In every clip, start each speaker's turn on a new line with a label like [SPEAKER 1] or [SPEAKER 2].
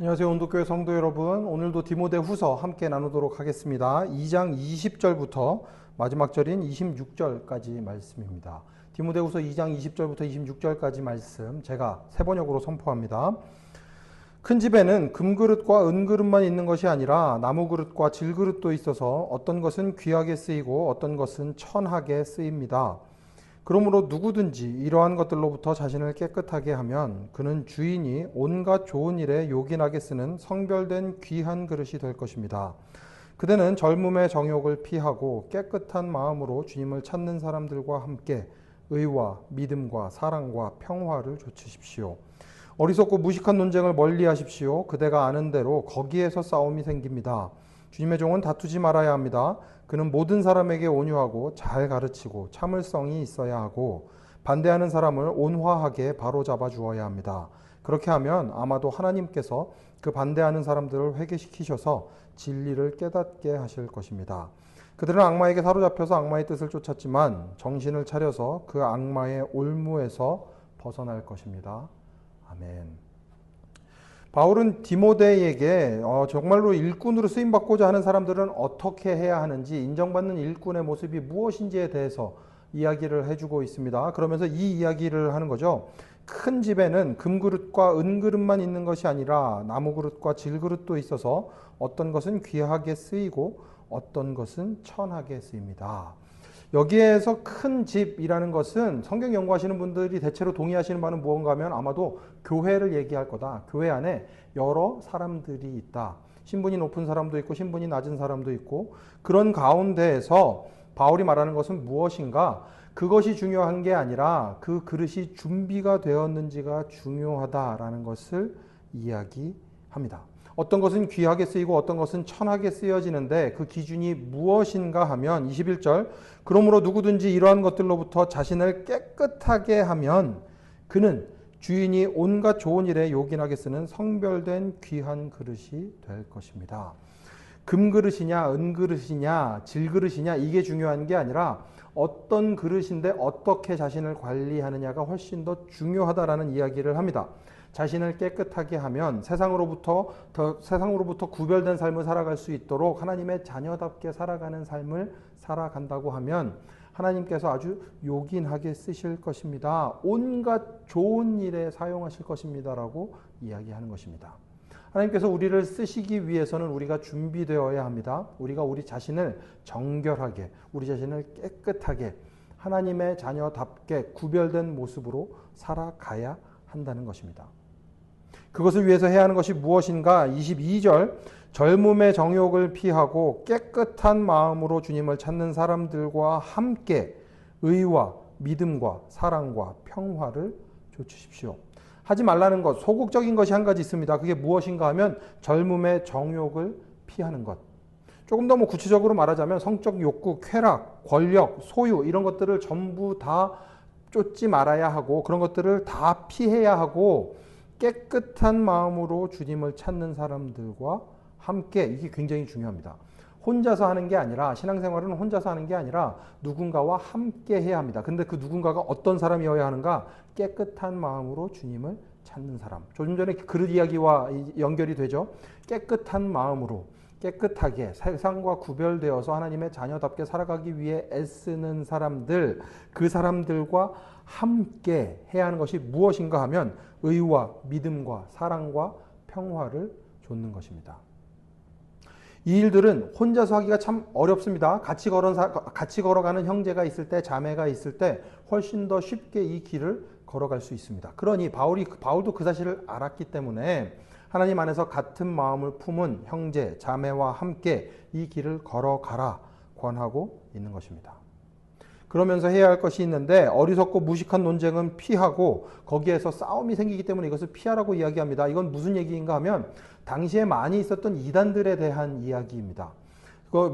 [SPEAKER 1] 안녕하세요. 온도교회 성도 여러분. 오늘도 디모데후서 함께 나누도록 하겠습니다. 2장 20절부터 마지막 절인 26절까지 말씀입니다. 디모데후서 2장 20절부터 26절까지 말씀 제가 세 번역으로 선포합니다. 큰 집에는 금그릇과 은그릇만 있는 것이 아니라 나무그릇과 질그릇도 있어서 어떤 것은 귀하게 쓰이고 어떤 것은 천하게 쓰입니다. 그러므로 누구든지 이러한 것들로부터 자신을 깨끗하게 하면 그는 주인이 온갖 좋은 일에 요긴하게 쓰는 성별된 귀한 그릇이 될 것입니다. 그대는 젊음의 정욕을 피하고 깨끗한 마음으로 주님을 찾는 사람들과 함께 의와 믿음과 사랑과 평화를 좇으십시오. 어리석고 무식한 논쟁을 멀리하십시오. 그대가 아는 대로 거기에서 싸움이 생깁니다. 주님의 종은 다투지 말아야 합니다. 그는 모든 사람에게 온유하고 잘 가르치고 참을성이 있어야 하고 반대하는 사람을 온화하게 바로잡아 주어야 합니다. 그렇게 하면 아마도 하나님께서 그 반대하는 사람들을 회개시키셔서 진리를 깨닫게 하실 것입니다. 그들은 악마에게 사로잡혀서 악마의 뜻을 쫓았지만 정신을 차려서 그 악마의 올무에서 벗어날 것입니다. 아멘. 바울은 디모데에게 정말로 일꾼으로 쓰임받고자 하는 사람들은 어떻게 해야 하는지, 인정받는 일꾼의 모습이 무엇인지에 대해서 이야기를 해주고 있습니다. 그러면서 이 이야기를 하는 거죠. 큰 집에는 금그릇과 은그릇만 있는 것이 아니라 나무그릇과 질그릇도 있어서 어떤 것은 귀하게 쓰이고 어떤 것은 천하게 쓰입니다. 여기에서 큰 집이라는 것은 성경 연구하시는 분들이 대체로 동의하시는 바는 무언가 하면 아마도 교회를 얘기할 거다. 교회 안에 여러 사람들이 있다. 신분이 높은 사람도 있고 신분이 낮은 사람도 있고, 그런 가운데에서 바울이 말하는 것은 무엇인가? 그것이 중요한 게 아니라 그 그릇이 준비가 되었는지가 중요하다라는 것을 이야기합니다. 어떤 것은 귀하게 쓰이고 어떤 것은 천하게 쓰여지는데 그 기준이 무엇인가 하면 21절, 그러므로 누구든지 이러한 것들로부터 자신을 깨끗하게 하면 그는 주인이 온갖 좋은 일에 요긴하게 쓰는 성별된 귀한 그릇이 될 것입니다. 금그릇이냐 은그릇이냐 질그릇이냐 이게 중요한 게 아니라 어떤 그릇인데 어떻게 자신을 관리하느냐가 훨씬 더 중요하다라는 이야기를 합니다. 자신을 깨끗하게 하면 세상으로부터 구별된 삶을 살아갈 수 있도록 하나님의 자녀답게 살아가는 삶을 살아간다고 하면 하나님께서 아주 요긴하게 쓰실 것입니다. 온갖 좋은 일에 사용하실 것입니다. 라고 이야기하는 것입니다. 하나님께서 우리를 쓰시기 위해서는 우리가 준비되어야 합니다. 우리가 우리 자신을 정결하게, 우리 자신을 깨끗하게 하나님의 자녀답게 구별된 모습으로 살아가야 한다는 것입니다. 그것을 위해서 해야 하는 것이 무엇인가? 22절, 젊음의 정욕을 피하고 깨끗한 마음으로 주님을 찾는 사람들과 함께 의와 믿음과 사랑과 평화를 좇으십시오. 하지 말라는 것, 소극적인 것이 한 가지 있습니다. 그게 무엇인가 하면 젊음의 정욕을 피하는 것. 조금 더 구체적으로 말하자면 성적 욕구, 쾌락, 권력, 소유 이런 것들을 전부 다 쫓지 말아야 하고 그런 것들을 다 피해야 하고 깨끗한 마음으로 주님을 찾는 사람들과 함께, 이게 굉장히 중요합니다. 혼자서 하는 게 아니라, 신앙생활은 혼자서 하는 게 아니라 누군가와 함께 해야 합니다. 근데 그 누군가가 어떤 사람이어야 하는가? 깨끗한 마음으로 주님을 찾는 사람. 조금 전에 그릇 이야기와 연결이 되죠. 깨끗한 마음으로 깨끗하게 세상과 구별되어서 하나님의 자녀답게 살아가기 위해 애쓰는 사람들, 그 사람들과 함께 해야 하는 것이 무엇인가 하면 의와 믿음과 사랑과 평화를 좇는 것입니다. 이 일들은 혼자서 하기가 참 어렵습니다. 같이 걸어가는 형제가 있을 때, 자매가 있을 때 훨씬 더 쉽게 이 길을 걸어갈 수 있습니다. 그러니 바울도 그 사실을 알았기 때문에 하나님 안에서 같은 마음을 품은 형제, 자매와 함께 이 길을 걸어가라 권하고 있는 것입니다. 그러면서 해야 할 것이 있는데 어리석고 무식한 논쟁은 피하고 거기에서 싸움이 생기기 때문에 이것을 피하라고 이야기합니다. 이건 무슨 얘기인가 하면 당시에 많이 있었던 이단들에 대한 이야기입니다.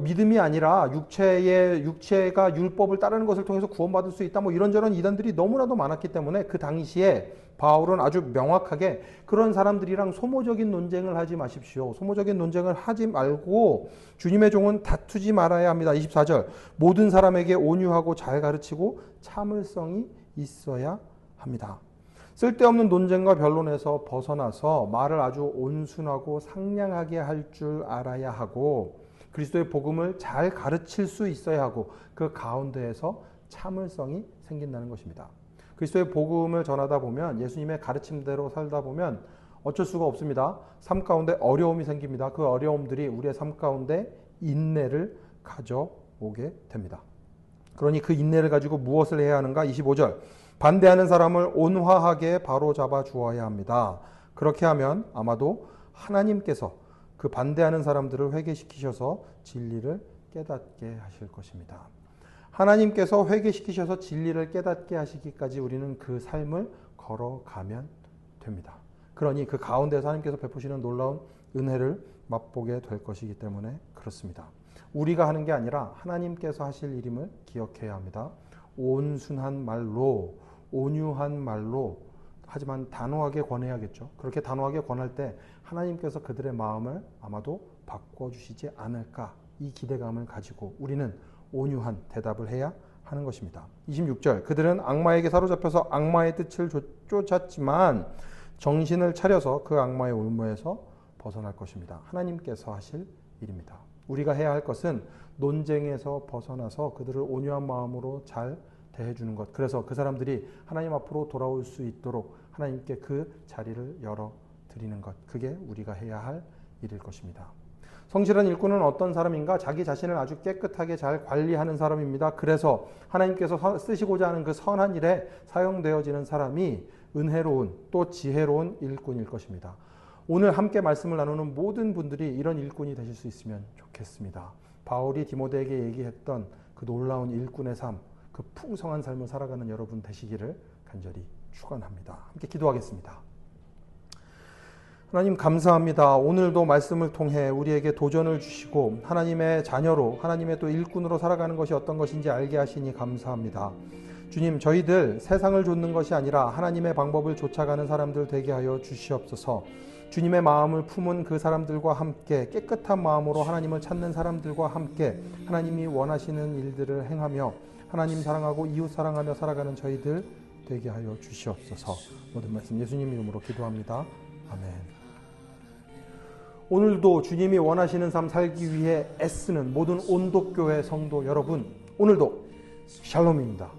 [SPEAKER 1] 믿음이 아니라 육체가 율법을 따르는 것을 통해서 구원받을 수 있다, 이런저런 이단들이 너무나도 많았기 때문에 그 당시에 바울은 아주 명확하게 그런 사람들이랑 소모적인 논쟁을 하지 마십시오. 소모적인 논쟁을 하지 말고 주님의 종은 다투지 말아야 합니다. 24절, 모든 사람에게 온유하고 잘 가르치고 참을성이 있어야 합니다. 쓸데없는 논쟁과 변론에서 벗어나서 말을 아주 온순하고 상냥하게 할 줄 알아야 하고 그리스도의 복음을 잘 가르칠 수 있어야 하고 그 가운데에서 참을성이 생긴다는 것입니다. 그리스도의 복음을 전하다 보면 예수님의 가르침대로 살다 보면 어쩔 수가 없습니다. 삶 가운데 어려움이 생깁니다. 그 어려움들이 우리의 삶 가운데 인내를 가져오게 됩니다. 그러니 그 인내를 가지고 무엇을 해야 하는가? 25절. 반대하는 사람을 온화하게 바로잡아 주어야 합니다. 그렇게 하면 아마도 하나님께서 그 반대하는 사람들을 회개시키셔서 진리를 깨닫게 하실 것입니다. 하나님께서 회개시키셔서 진리를 깨닫게 하시기까지 우리는 그 삶을 걸어가면 됩니다. 그러니 그 가운데서 하나님께서 베푸시는 놀라운 은혜를 맛보게 될 것이기 때문에 그렇습니다. 우리가 하는 게 아니라 하나님께서 하실 일임을 기억해야 합니다. 온순한 말로, 온유한 말로, 하지만 단호하게 권해야겠죠. 그렇게 단호하게 권할 때 하나님께서 그들의 마음을 아마도 바꿔주시지 않을까, 이 기대감을 가지고 우리는 온유한 대답을 해야 하는 것입니다. 26절. 그들은 악마에게 사로잡혀서 악마의 뜻을 쫓았지만 정신을 차려서 그 악마의 올무에서 벗어날 것입니다. 하나님께서 하실 일입니다. 우리가 해야 할 것은 논쟁에서 벗어나서 그들을 온유한 마음으로 잘 대해주는 것. 그래서 그 사람들이 하나님 앞으로 돌아올 수 있도록 하나님께 그 자리를 열어드리는 것. 그게 우리가 해야 할 일일 것입니다. 성실한 일꾼은 어떤 사람인가? 자기 자신을 아주 깨끗하게 잘 관리하는 사람입니다. 그래서 하나님께서 쓰시고자 하는 그 선한 일에 사용되어지는 사람이 은혜로운 또 지혜로운 일꾼일 것입니다. 오늘 함께 말씀을 나누는 모든 분들이 이런 일꾼이 되실 수 있으면 좋겠습니다. 바울이 디모데에게 얘기했던 그 놀라운 일꾼의 삶, 그 풍성한 삶을 살아가는 여러분 되시기를 간절히 축원합니다. 함께 기도하겠습니다. 하나님 감사합니다. 오늘도 말씀을 통해 우리에게 도전을 주시고 하나님의 자녀로, 하나님의 또 일꾼으로 살아가는 것이 어떤 것인지 알게 하시니 감사합니다. 주님, 저희들 세상을 좇는 것이 아니라 하나님의 방법을 쫓아가는 사람들 되게 하여 주시옵소서. 주님의 마음을 품은 그 사람들과 함께 깨끗한 마음으로 하나님을 찾는 사람들과 함께 하나님이 원하시는 일들을 행하며 하나님 사랑하고 이웃 사랑하며 살아가는 저희들 되게 하여 주시옵소서. 모든 말씀 예수님 이름으로 기도합니다. 아멘. 오늘도 주님이 원하시는 삶 살기 위해 애쓰는 모든 온도교회 성도 여러분, 오늘도 샬롬입니다.